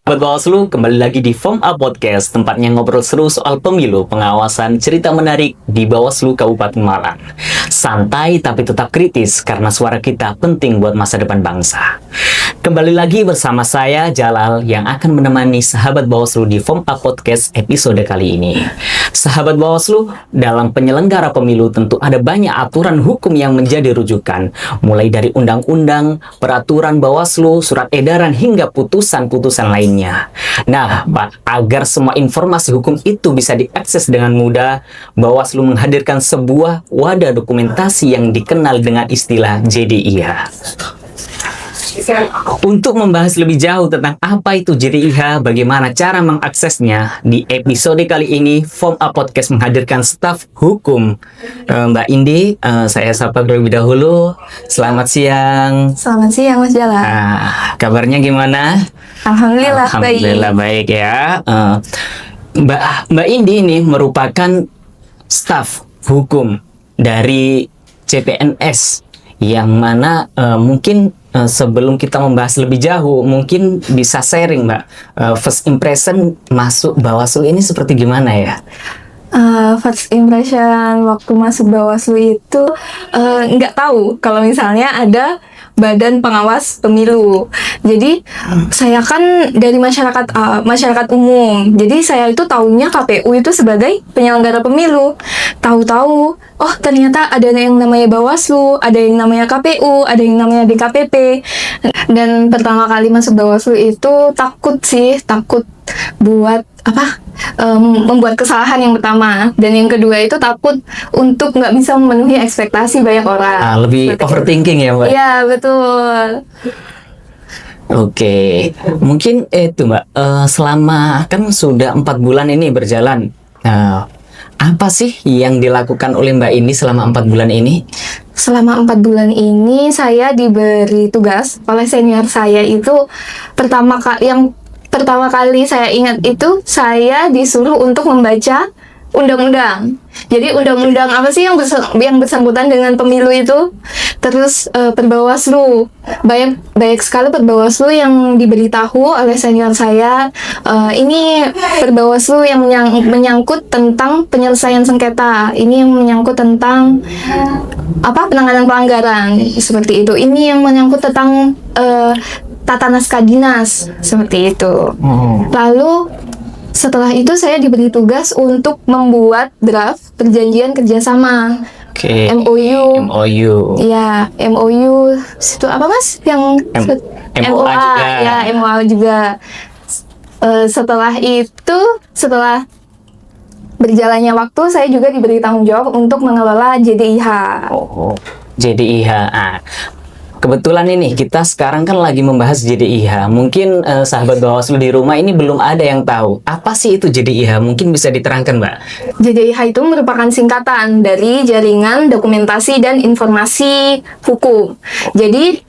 Sahabat Bawaslu, kembali lagi di Form A Podcast, tempatnya ngobrol seru soal pemilu, pengawasan, cerita menarik di Bawaslu Kabupaten Malang. Santai tapi tetap kritis, karena suara kita penting buat masa depan bangsa. Kembali lagi bersama saya, Jalal, yang akan menemani sahabat Bawaslu di Form A Podcast episode kali ini. Sahabat Bawaslu, dalam penyelenggara pemilu tentu ada banyak aturan hukum yang menjadi rujukan, mulai dari undang-undang, peraturan Bawaslu, surat edaran, hingga putusan-putusan lainnya. Nah, Pak, agar semua informasi hukum itu bisa diakses dengan mudah, Bawaslu menghadirkan sebuah wadah dokumentasi yang dikenal dengan istilah JDIH. Untuk membahas lebih jauh tentang apa itu JDIH, bagaimana cara mengaksesnya, di episode kali ini Form A Podcast menghadirkan staf hukum Mbak Indi. Saya sapa terlebih dahulu. Selamat siang. Selamat siang, Mas Jala. Kabarnya gimana? Alhamdulillah baik ya. Mbak Indi ini merupakan staf hukum dari CPNS, yang mana mungkin sebelum kita membahas lebih jauh, mungkin bisa sharing, Mbak, first impression masuk Bawaslu ini seperti gimana ya? First impression waktu masuk Bawaslu itu nggak tahu kalau misalnya ada Badan Pengawas Pemilu. Jadi saya kan dari masyarakat umum. Jadi saya itu taunya KPU itu sebagai penyelenggara pemilu. Tahu-tahu, oh ternyata ada yang namanya Bawaslu, ada yang namanya KPU, ada yang namanya DKPP. Dan pertama kali masuk Bawaslu itu takut buat membuat kesalahan yang pertama, dan yang kedua itu takut untuk nggak bisa memenuhi ekspektasi banyak orang. Lebih overthinking ya, Mbak? Iya, betul. Oke, mungkin itu, Mbak, selama kan sudah 4 bulan ini berjalan, apa sih yang dilakukan oleh Mbak ini selama 4 bulan ini? Selama 4 bulan ini saya diberi tugas oleh senior saya. Itu pertama kali saya ingat itu saya disuruh untuk membaca undang-undang. Jadi undang-undang apa sih yang bersangkutan dengan pemilu itu? Terus perbawaslu, banyak sekali perbawaslu yang diberitahu oleh senior saya. Ini perbawaslu yang menyangkut tentang penyelesaian sengketa. Ini yang menyangkut tentang penanganan pelanggaran seperti itu. Ini yang menyangkut tentang tata naskah dinas seperti itu. Lalu setelah itu saya diberi tugas untuk membuat draft perjanjian kerjasama. MOU. Ya, MOU itu apa, Mas? Yang MOA juga. Ya, MOA juga. Setelah berjalannya waktu, saya juga diberi tanggung jawab untuk mengelola JDIH. JDIH. Kebetulan ini kita sekarang kan lagi membahas JDIH. Mungkin sahabat Bawaslu di rumah ini belum ada yang tahu apa sih itu JDIH. Mungkin bisa diterangkan, Mbak. JDIH itu merupakan singkatan dari Jaringan Dokumentasi dan Informasi Hukum. Jadi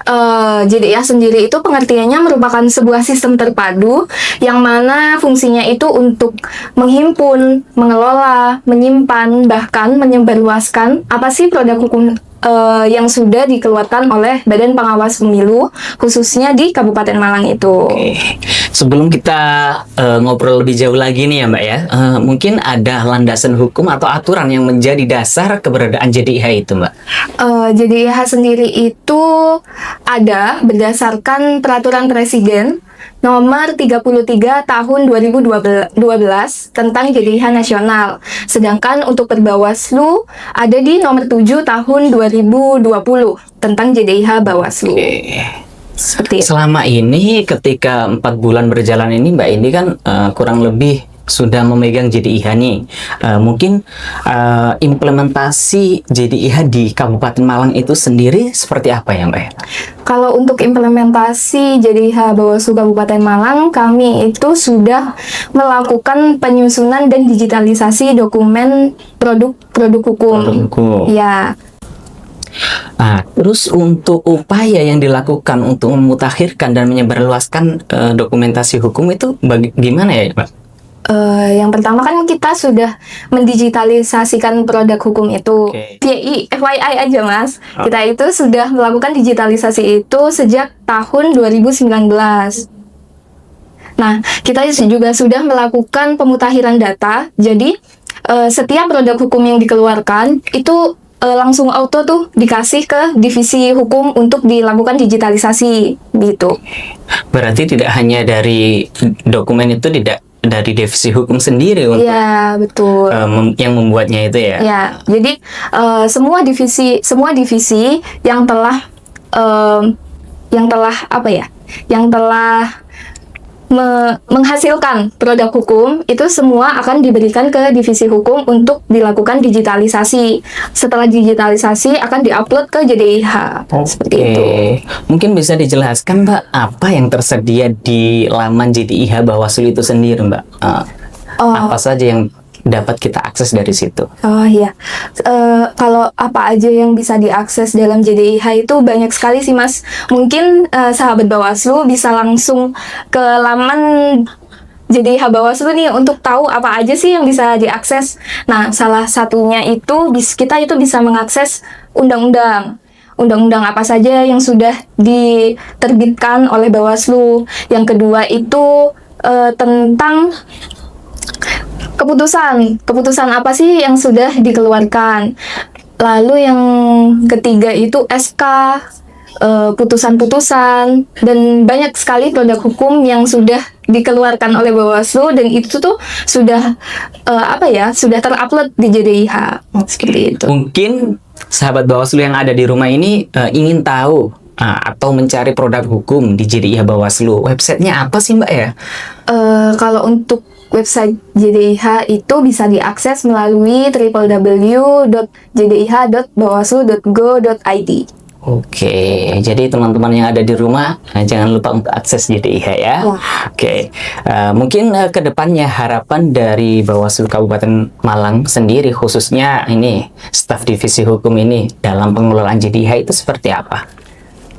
JDIH sendiri itu pengertiannya merupakan sebuah sistem terpadu yang mana fungsinya itu untuk menghimpun, mengelola, menyimpan, bahkan menyebarluaskan apa sih produk hukum yang sudah dikeluarkan oleh Badan Pengawas Pemilu, khususnya di Kabupaten Malang itu. Sebelum kita ngobrol lebih jauh lagi nih ya, Mbak ya, mungkin ada landasan hukum atau aturan yang menjadi dasar keberadaan JDIH itu, Mbak? JDIH sendiri itu ada berdasarkan Peraturan Presiden Nomor 33 Tahun 2012 tentang JDIH Nasional. Sedangkan untuk Perbawaslu ada di Nomor 7 Tahun 2020 tentang JDIH Bawaslu. Seperti itu. Selama ini ketika 4 bulan berjalan ini, Mbak Indi kan kurang lebih sudah memegang JDIH nih. Mungkin implementasi JDIH di Kabupaten Malang itu sendiri seperti apa ya, Mbak? Kalau untuk implementasi JDIH Bawaslu Kabupaten Malang, kami itu sudah melakukan penyusunan dan digitalisasi dokumen produk hukum. Ya. Terus untuk upaya yang dilakukan untuk memutakhirkan dan menyebarluaskan dokumentasi hukum itu gimana ya, Pak? Yang pertama kan kita sudah mendigitalisasikan produk hukum itu. FYI aja, Mas. Kita itu sudah melakukan digitalisasi itu sejak tahun 2019. Nah, kita juga sudah melakukan pemutakhiran data. Jadi, setiap produk hukum yang dikeluarkan itu langsung auto tuh dikasih ke divisi hukum untuk dilakukan digitalisasi gitu. Berarti tidak hanya dari dokumen itu, tidak dari divisi hukum sendiri untuk Iya, betul. yang membuatnya itu ya. Ya, jadi semua divisi yang telah apa ya? Yang telah menghasilkan produk hukum itu semua akan diberikan ke divisi hukum untuk dilakukan digitalisasi. Setelah digitalisasi akan diupload ke JDIH. Seperti itu. Mungkin bisa dijelaskan Mbak, apa yang tersedia di laman JDIH Bawaslu itu sendiri Mbak? Apa saja yang dapat kita akses dari situ? Oh iya, kalau apa aja yang bisa diakses dalam JDIH itu banyak sekali sih Mas. Mungkin sahabat Bawaslu bisa langsung ke laman JDIH Bawaslu nih untuk tahu apa aja sih yang bisa diakses. Nah, salah satunya itu kita itu bisa mengakses undang-undang. Undang-undang apa saja yang sudah diterbitkan oleh Bawaslu. Yang kedua itu tentang keputusan apa sih yang sudah dikeluarkan. Lalu yang ketiga itu SK, putusan-putusan, dan banyak sekali produk hukum yang sudah dikeluarkan oleh Bawaslu dan itu tuh sudah sudah terupload di JDIH seperti itu. Mungkin sahabat Bawaslu yang ada di rumah ini ingin tahu atau mencari produk hukum di JDIH Bawaslu. Websitenya apa sih Mbak ya? Kalau untuk website JDIH itu bisa diakses melalui www.jdih.bawaslu.go.id. Oke, jadi teman-teman yang ada di rumah jangan lupa untuk akses JDIH ya. Oke, mungkin ke depannya harapan dari Bawaslu Kabupaten Malang sendiri, khususnya ini staf divisi hukum ini dalam pengelolaan JDIH itu seperti apa?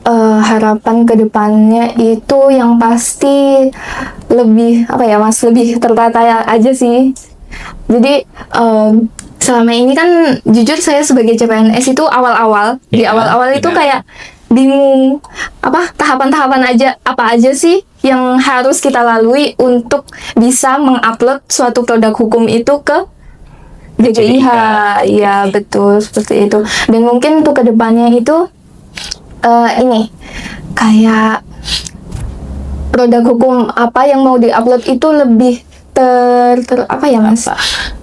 Harapan kedepannya itu yang pasti lebih lebih tertata aja sih. Jadi selama ini kan jujur saya sebagai CPNS itu di awal-awal itu kayak bingung tahapan-tahapan apa aja sih yang harus kita lalui untuk bisa mengupload suatu produk hukum itu ke JDIH. Ya betul seperti itu. Dan mungkin untuk kedepannya itu ini kayak produk hukum apa yang mau diupload itu lebih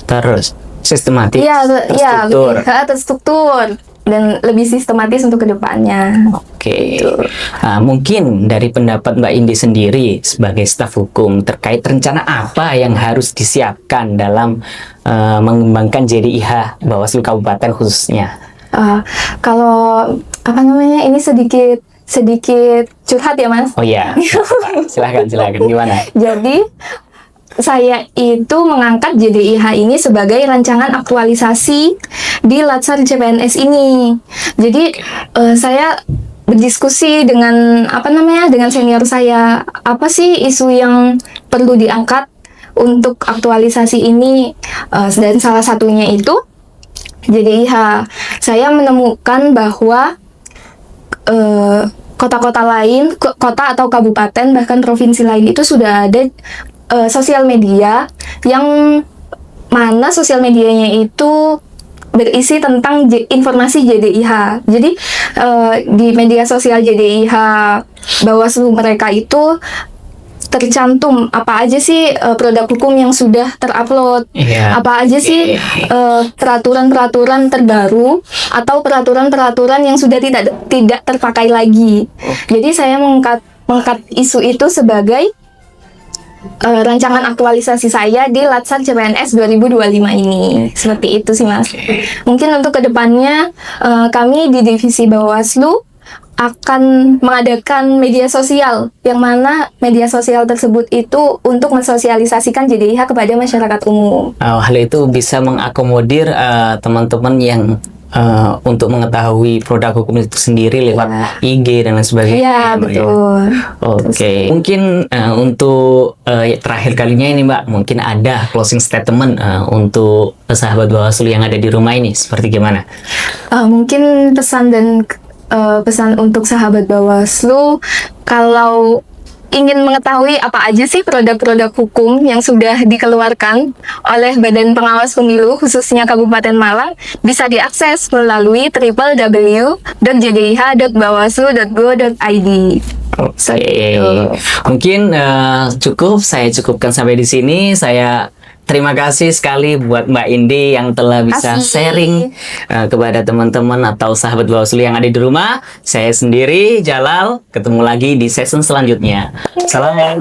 Terus sistematis, terstruktur dan lebih sistematis untuk kedepannya. Oke. Mungkin dari pendapat Mbak Indi sendiri sebagai staf hukum terkait rencana apa yang harus disiapkan dalam mengembangkan JDIH Bawaslu Kabupaten khususnya. Kalau ini sedikit curhat ya Mas. Oh iya, silakan gimana? Jadi saya itu mengangkat JDIH ini sebagai rancangan aktualisasi di Latsar CPNS ini. Jadi saya berdiskusi dengan dengan senior saya, apa sih isu yang perlu diangkat untuk aktualisasi ini, dan salah satunya itu JDIH. Saya menemukan bahwa kota-kota lain, kota atau kabupaten bahkan provinsi lain itu sudah ada sosial media yang mana sosial medianya itu berisi tentang informasi JDIH. Jadi di media sosial JDIH Bawaslu mereka itu tercantum apa aja sih produk hukum yang sudah terupload, apa aja sih peraturan-peraturan terbaru atau peraturan-peraturan yang sudah tidak terpakai lagi. Jadi saya mengangkat isu itu sebagai rancangan aktualisasi saya di Latsar CPNS 2025 ini. Seperti itu sih Mas. Mungkin untuk kedepannya kami di divisi Bawaslu akan mengadakan media sosial, yang mana media sosial tersebut itu untuk mensosialisasikan JDIH kepada masyarakat umum. Hal itu bisa mengakomodir teman-teman yang untuk mengetahui produk hukum itu sendiri lewat IG dan lain sebagainya. Iya, betul. Oke. Mungkin untuk terakhir kalinya ini Mbak, mungkin ada closing statement untuk sahabat Bawaslu yang ada di rumah ini, seperti gimana? Mungkin pesan untuk sahabat Bawaslu, kalau ingin mengetahui apa aja sih produk-produk hukum yang sudah dikeluarkan oleh Badan Pengawas Pemilu khususnya Kabupaten Malang, bisa diakses melalui www.jdih.bawaslu.go.id. Oke, mungkin saya cukupkan sampai di sini. Saya terima kasih sekali buat Mbak Indi yang telah bisa sharing kepada teman-teman atau sahabat Bawaslu yang ada di rumah. Saya sendiri, Jalal, ketemu lagi di season selanjutnya. Salam.